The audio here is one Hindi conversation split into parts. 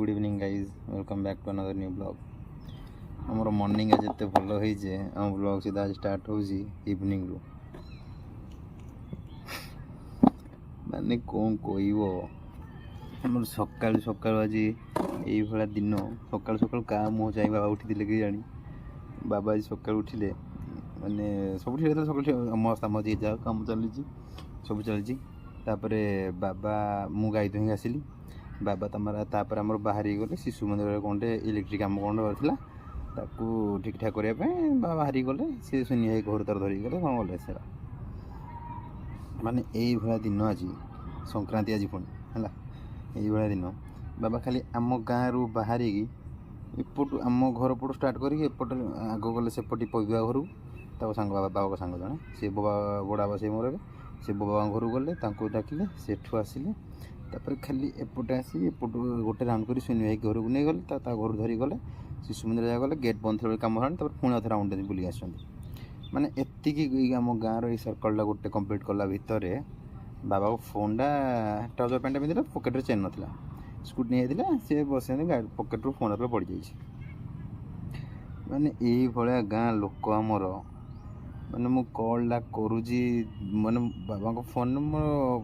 Good evening guys welcome back to another new blog आमर मॉर्निंग आज एत भल होइजे आम ब्लॉग सीधा आज स्टार्ट हो इवनिंग रु माने कौन कहब आम सकाल सकाल आज यही भाया दिन सकाल सकाल क्या मुँह चाहे बाबा उठी कि जानी बाबा आज सकाल उठिले माने सब सकाल मस्त आम जी जा कम चली सब चलती बाबा मु गाई धोई आसली बाबा तापर आम बाहर गले शिशु मंदिर कौटे इलेक्ट्रिक कम कौन करता ठीक ठाक करने बाबा बाहरी गले सी सुनी भाई घर तार धरिक गले कौन गले से माने यही भाया दिन आज संक्रांति आज पुणी है यही भाया दिन बाबा खाली आम गाँव रु बाहरी एपटू आम घर पटू स्टार्ट करपट आग गले सेपटे पबिया घर सांग बाबा सांग जड़े सी बड़ा बाबा से मोर से बाबा घर गले डाकिले सेठू आसिले तापर खाली एपटे आसी एपट गोटे राउंड कर सुनी भाई घर को नहीं गले घर धरी गले शिशु मंदिर जा गले गेट बंद थे कम है पुणी अथ राउंड बुल आस माने एतिकी आम गाँव री सर्कलटा गोटे कम्प्लीट कला भितर बाबा को फोनटा ट्राउजर पैंटा पिंधे पकेट चेन नाला स्कूटी नहीं सी बस गाड़ी पकेट रू फोन पड़ जाए माने यही भाया गाँ लोक आमर मैंने मु कॉलटा करुँची मैंने बाबा को फोन मो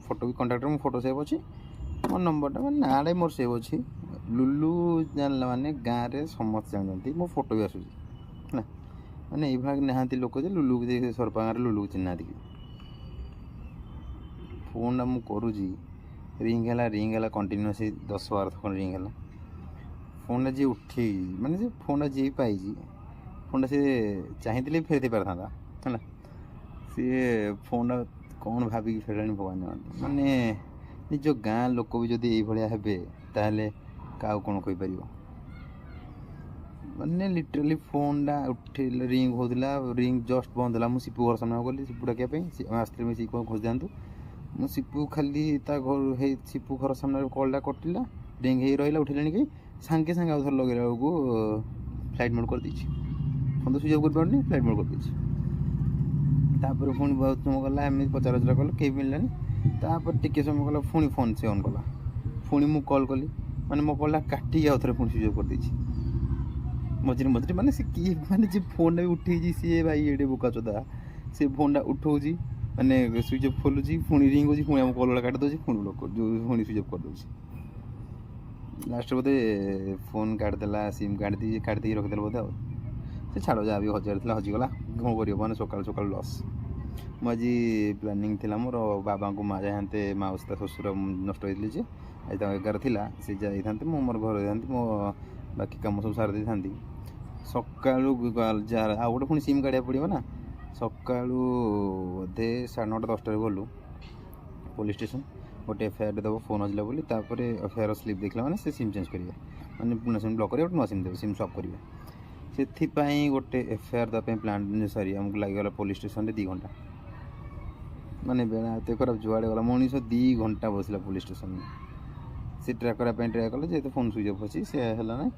फोटो भी कंटाक्टर मो फोटो सेव अच्छी मो नंबरटा मैं नाड़े मोर सेव अच्छी लुलु जानला माने गाँव में समस्त जानते मो फोटो भी आसूँ है मैंने ये नहांती लोक लुलु को सरपा गाँव लुलु को चिन्ह फोनटा मु करुँची रिंग है कंटिन्यूअसली 10-12 थक रिंग है फोनटा जी उठे माने फोनटा जी पाई फोनटा सी चाहिए फेर पार है सी फोन कौन भाविक फेर भगवान जानते माने निज गाँ लोक भी जब ये हे ताहले क्या कौन कहीपर माने लिटराली फोनटा उठे रिंग होता रिंग जस्ट बंद है मुझे सीपू घर सामने गली सीपू डाकिया आसते सीपू खोज दिखाँ मु सीपू खाली घर सीपू घर सामने कलटा कटिला रिंग हो रहा उठे कि सांगे सांगे आउ थे लगे बेलू फ्लाइट मोड कर देछि फोन तो स्विच ऑफ कर पारनी फ्लाइट मोड कर देछि तापर पुणी बहुत समय गला एम पचार उचरा कल कहीं मिललानी तापर टिके समय गला पुणी फोन से ऑन कला पुणी मु कॉल कली माने मो कॉलटा काटिक आउ थे पुणी स्विच ऑफ कर देछि मझे मझे माने से कि माने जे फोनटा भी उठे सी भाई ये बोका चोदा से फोनटा उठाऊँगी माने स्विच ऑफ खोलुची पुणी रिंग होची पुणी हम कॉल काट दोची पुणी ब्लॉक कर जो पुणी स्विच ऑफ कर दोची लास्ट बोधे फोन काटदेला सिम काट दी रखिदेला बोधे से छाड़ जहाँ भी हजार हजिगला कौन कर मैंने सकाल सकाल लस मुझे प्लानिंग थी मोर बाबा को माँ जाते माउसी शशुर नष्ट होती आज 11 थी सी जाते मोर घर जाती मो बाकी कम सब सारी था सका आउ गोटे पुणी सिम काढ़ा पड़ो ना सका बोधे 9:30 10 गलु पुलिस स्टेशन गोटे एफआईआर देव फोन हजला बोली एफआईआर स्लिप देखला मैंने से सिम चेंज करेंगे मैंने पुणा सिम ब्लॉक करेंगे नुआ सिम देवे सिम स्वप करेंगे से गोटे एफआईआर देवाई प्लान सरी आमको लगिगला पुलिस स्टेशन 2 घंटा माने बेला एत खराब जुआड़े गला मनीष 2 घंटा बसला पुलिस स्टेशन में से ट्राक करने ट्राए कले जेहेतु फोन स्विच ऑफ अच्छी से है ना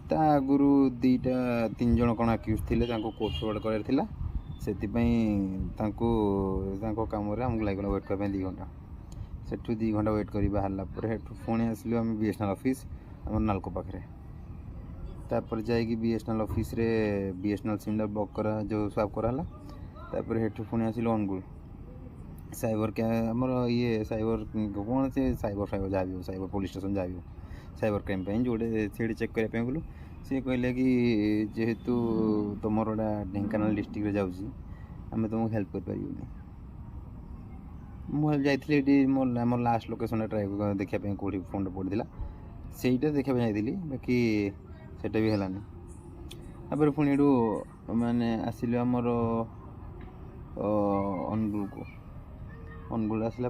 ता आगुरी 2-3 जन कौन आक्यूज थे कोर्ट फरवर्ड करार से कम आमको लगे वेट करने 2 घंटा सेठू 2 घंटा वेट कर बाहरला पुणी आसलु आम बीएसएनएल ऑफिस आम नालको पाखे तापर जाइए बीएसएनएल ऑफिस रे बीएसएनएल सिम ब्लॉक करा जो स्वाप कराला तापर हेठू पुणी आसिल अनुगुल साइबर क्या आमर ये साइबर कौन से साइबर जहाँ भी हो साइबर पुलिस स्टेशन जहाँ भी हो साइबर क्राइम जोड़े से चेक करने बोलू सी कहले कि जेहेतु तुम गोटा ढेंकानाल डिस्ट्रिक्ट जाऊँगी आम तुमको हेल्प कर मुझे जाइए मोर लास्ट लोकेशन ट्राए देखा कौटी फोन पड़ा से देखा जाइली बाकी सेटा भी है तापर पुणी मैंने आसिलु आमर अनुगुल को अनुगुल आसला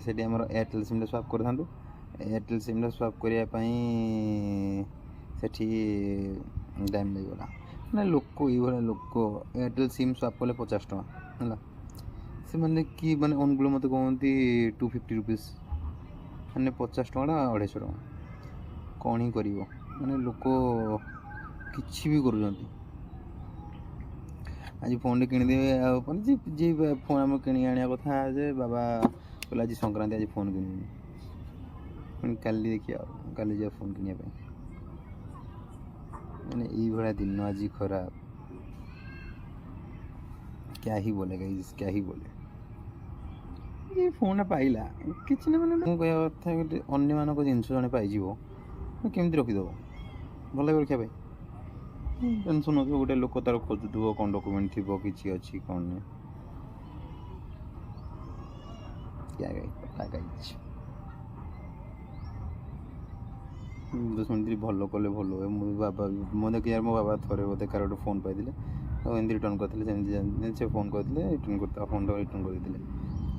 से आम एयरटेल सिम स्वाप कर एयरटेल सिम स्वाप करने से टाइम लगेगा ना लोक ये लोक एयरटेल सिम स्वाप कले 50 टଙ୍କା है से मैंने कि मैंने अनुगुल मत कहते 250 रुपीज मैंने 50 टଙ୍କା 250 टଙ୍କା कौन ही कर मैंने लोक किसी भी कर आज फोन किणदे जी फोन आम कि आने कथा जे बाबा कहला आज संक्रांति आज फोन कि ପୁଣି କାଲି ଦେଖିବା ଆଉ କାଲି ଯିବା ଫୋନ୍ କିଣିବା ପାଇଁ। ମାନେ ଏଇଭଳିଆ ଦିନ ଆଜି ଖରାପ, क्या ही बोले गाइस, क्या ही बोले। ये फोन पाइला କିଛି ନା, ମାନେ ମୁଁ କହିବା କଥା ଗୋଟେ ଅନ୍ୟମାନଙ୍କ ଜିନିଷ ଜଣେ ପାଇଯିବ କେମିତି ରଖିଦେବ, ଭଲ ଲାଗିବ ରଖିବା ପାଇଁ? ଟେନସନ୍ ହେଉଥିବ, ଗୋଟେ ଲୋକ ତାର ଖୋଜୁଥିବ କ'ଣ ଡକୁମେଣ୍ଟ ଥିବ, କିଛି ଅଛି କ'ଣ ନାହିଁ। ଶୁଣିଥିଲି ଭଲ କଲେ ଭଲ ହୁଏ। ମୋ ବାବା, ମୋ ଦେଖିବାର ମୋ ବାବା ଥରେ ବୋଧେ କାହାର ଗୋଟେ ଫୋନ୍ ପାଇଥିଲେ ଆଉ ଏମିତି ରିଟର୍ଣ୍ଣ କରିଥିଲେ, ସେମିତି ସେ ଫୋନ୍ କରିଥିଲେ ରିଟର୍ଣ୍ଣ କରି ତା ଫୋନ୍ଟା ରିଟର୍ଣ୍ଣ କରିଦେଇଥିଲେ।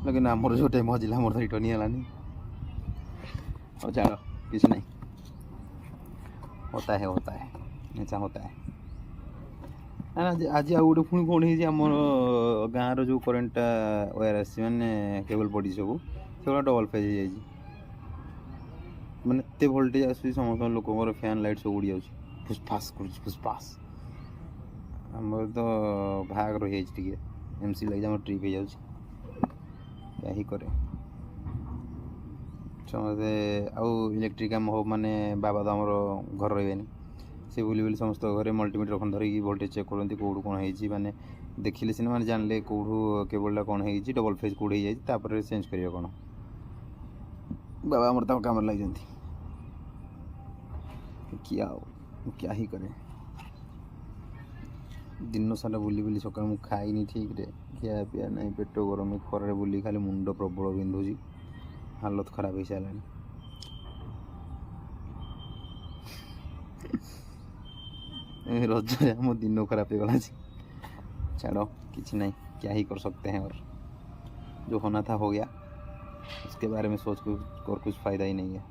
लेकिन ଆମର ଯେଉଁ ଟାଇମ୍ ହଜିଲା ଆମର ତ ରିଟର୍ଣ୍ଣ ହିଁ ହେଲାନି। ଆଉ ଛାଡ଼, କିଛି ନାହିଁ, होता है ऐसा होता है। ଆଜି ଆଉ ଗୋଟେ ପୁଣି କ'ଣ ହେଇଛି, ଆମର ଗାଁର ଯେଉଁ କରେଣ୍ଟଟା ୱାୟାର ଆସିଛି, ମାନେ କେବଲ୍ ପଡ଼ିଛି ସବୁ, ସେଗୁଡ଼ା ଡବଲ୍ ଫେଜ୍ ହେଇଯାଇଛି। ମାନେ ଏତେ ଭୋଲ୍ଟେଜ୍ ଆସୁଛି, ସମସ୍ତଙ୍କ ଲୋକଙ୍କର ଫ୍ୟାନ୍ ଲାଇଟ୍ ସବୁ ଉଡ଼ିଯାଉଛି, ଫୁସ୍ଫାସ୍ କରୁଛି ଫୁସ୍ଫାସ୍। ଆମର ତ ଭାଗ ରହିଯାଇଛି ଟିକେ, MC ଲାଗିଛି, ଆମର ଟ୍ରିପ୍ ହେଇଯାଉଛି, क्या ही करे ସମସ୍ତେ। ଆଉ ଇଲେକ୍ଟ୍ରିକ୍ କାମ ହବ ମାନେ ବାବା ତ ଆମର ଘର ରହିବେନି, ସେ ବୁଲି ବୁଲି ସମସ୍ତ ଘରେ ମଲ୍ଟିମିଟର ଖଣ୍ଡ ଧରିକି ଭୋଲ୍ଟେଜ୍ ଚେକ୍ କରନ୍ତି, କେଉଁଠୁ କ'ଣ ହେଇଛି, ମାନେ ଦେଖିଲେ ସିନା ମାନେ ଜାଣିଲେ କେଉଁଠୁ କେବଲ୍ଟା କ'ଣ ହେଇଛି, ଡବଲ୍ ଫେଜ୍ କେଉଁଠି ହେଇଯାଇଛି, ତାପରେ ଚେଞ୍ଜ କରିବେ କ'ଣ। ବାବା ଆମର ତାଙ୍କ କାମରେ ଲାଗିଛନ୍ତି, କିଏ ଆଉ क्या ही करे। दिन सारा बुली बुली सकाल ମୁଁ ଖାଇନି ଠିକ୍ରେ, ଖିଆ ପିଆ ନାହିଁ, ପେଟ ଗରମ, ଖରାରେ ବୁଲି ଖାଲି ମୁଣ୍ଡ ପ୍ରବଳ ବିନ୍ଧୁଛି, ହାଲତ ଖରାପ ହେଇସାରିଲାଣି। रजरे हम दिन खराब हो गला। चलो किसी नहीं, क्या ही कर सकते हैं, और जो होना था हो गया, उसके बारे में सोच और कुछ फ़ायदा ही नहीं है।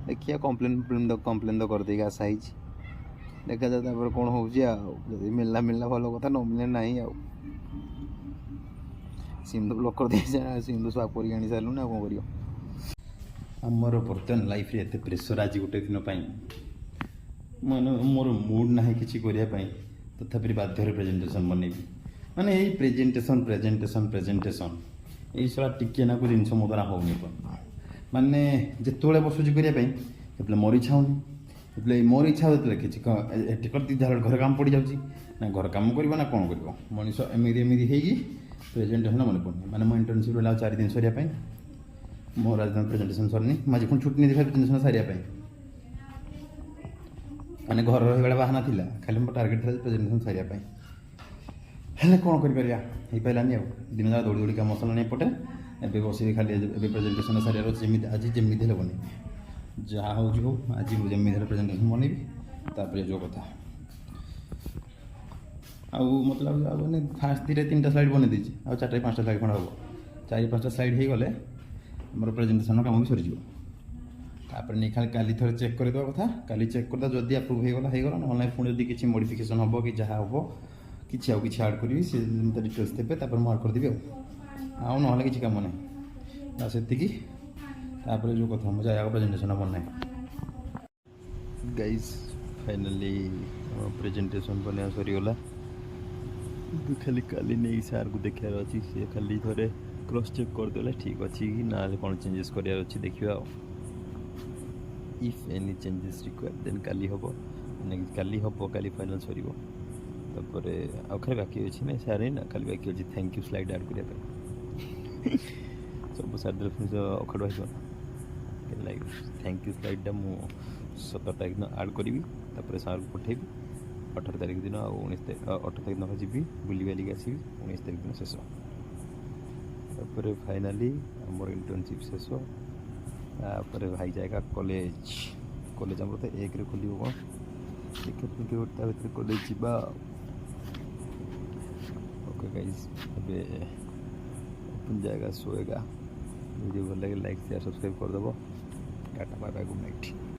देखिए कंप्लेन तो कर देगा आशा ही, देखा जाता है कौन हो मिलना मिलना भल कथा, न मिले ना आउ सिंधु ब्लॉक कर दे, सिंधु स्वाप कर आनी सारू ना कौन कर। आमर बर्तमान लाइफ रे एते प्रेसर आज गोटे दिन माने मोर मूड ना किसी करने, तथापि बाध्य प्रेजेंटेशन बनैबी, माने यही प्रेजेंटेशन प्रेजेंटेशन प्रेजेंटेशन यही सारा टिके ना जिन मो द्वारा होनी, माने जिते बसुची करने मोर इच्छा होनी, मोर इच्छा होता किसी कर घर काम पड़ जाऊँगी ना, घर काम कर ना कौन कर मनीष एमती एमती होगी प्रेजेंटेशन मन पड़नी, माने मो इंटर्नशिप रहा 4 दिन सरिया मोर आज प्रेजेंटेशन सरनी, मुझे पुणी छुट्टी नहीं प्रेजेंटेशन सारिया मैंने घर रही बाहाना था, खाली मो टार्गेट था प्रेजेंटेशन सारिया हेल्ले कौन कर पारानी आ दिन जाक दौड़ी दौड़ी काम सरला एपटे एवं बस खाली प्रेजेंटेशन सारिया जमी आज जमी बन जहाँ हो आज जमी प्रेजेंटेशन बनैबी, तापर जो कथा आउ मतलब मैंने फास्ट 2-3टा स्लाइड बन देती, आ 4-5टा स्लाइड खंड हम 4-5टा स्लाइड हो गले मोर प्रेजेंटेशन काम भी सरीज, तापर नहीं खाली काली थोड़े चेक करदे कथा, काली चेक करदा जदि अप्रूव होगला ना पुणी जब किसी मॉडिफिकेशन हम कि जहाँ हम किसी आउ कि आड करी से डिटेल्स देते, तापर मुझे आड करदेवी आउ ना किसी कम ना बस एतिकी, तापर जो कथा मुझे आगे प्रेजेंटेशन बनना गाइस। फाइनली प्रेजेंटेशन बनवा सरीगला, खाली काली नहीं सार को देखार अच्छी, सी खाली थे क्रॉस चेक करदे ठीक अच्छी कि ना कौन चेंजेस करार अच्छी देखा, if any changes require then काली हम काली हम काली फाइनल सर तापर आउ खाली बाकी अच्छी ना सारे ना खाली बाकी अच्छी थैंक यू स्लाइड आड करने सब सारे अखड़ लाइक थैंक यू स्लाइडा मु 17 तारीख दिन आड करी, सार को पठेबी 18 तारीख दिन 18 तारीख दिन जी बुली बालिक आसबि, 19 तारीख दिन शेष, तापर फाइनाली आमर इंटर्नशिप शेष, तापर भाई जाएगा कॉलेज, कॉलेज आम तो 1 रे खोल कौन देखिए कॉलेज जा। ओके गाइस, अबे अपन जाएगा सोएगा, वीडियो भल लगे लाइक शेयर सब्सक्राइब करदेव, tata bye bye good night.